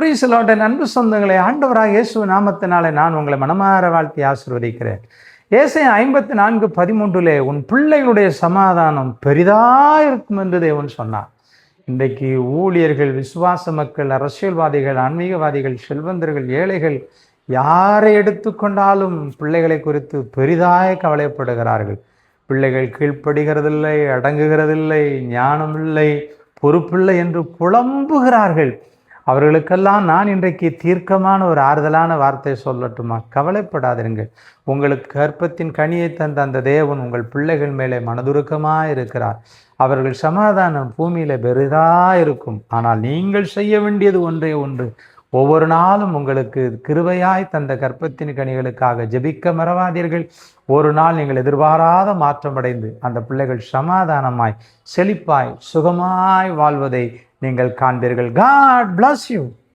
Praise the Lord. என் அன்பு சொந்தங்களே, ஆண்டவராக இயேசு நாமத்தினாலே நான் உங்களை மனமார வாழ்த்தி ஆசீர்வதிக்கிறேன். ஏசாயா 54:13 உன் பிள்ளைகளுடைய சமாதானம் பெரிதாயிருக்கும் என்று தேவன் சொன்னார். இன்றைக்கு ஊழியர்கள், விசுவாச மக்கள், அரசியல்வாதிகள், ஆன்மீகவாதிகள், செல்வந்தர்கள், ஏழைகள் யாரை எடுத்துக்கொண்டாலும் பிள்ளைகளை குறித்து பெரிதாய் கவலைப்படுகிறார்கள். பிள்ளைகள் கீழ்ப்படுகிறதில்லை, அடங்குகிறதில்லை, ஞானம் இல்லை, பொறுப்பில்லை என்று புலம்புகிறார்கள். அவர்களுக்கெல்லாம் நான் இன்றைக்கு தீர்க்கமான ஒரு ஆறுதலான வார்த்தை சொல்லட்டுமா? கவலைப்படாதிருங்கள். உங்களுக்கு கற்பத்தின் கனியை தந்த அந்த தேவன் உங்கள் பிள்ளைகள் மேலே மனதுருக்கமாக இருக்கிறார். அவர்கள் சமாதானம் பூமியில பெரிதாயிருக்கும். ஆனால் நீங்கள் செய்ய வேண்டியது ஒன்றே ஒன்று. ஒவ்வொரு நாளும் உங்களுக்கு கிருபையாய் தந்த கற்பத்தின் கனிகளுக்காக ஜெபிக்க மறவாதீர்கள். ஒரு நாள் நீங்கள் எதிர்பாராத மாற்றமடைந்து அந்த பிள்ளைகள் சமாதானமாய், செழிப்பாய், சுகமாய் வாழ்வதை நீங்கள் காண்பீர்கள். God bless you.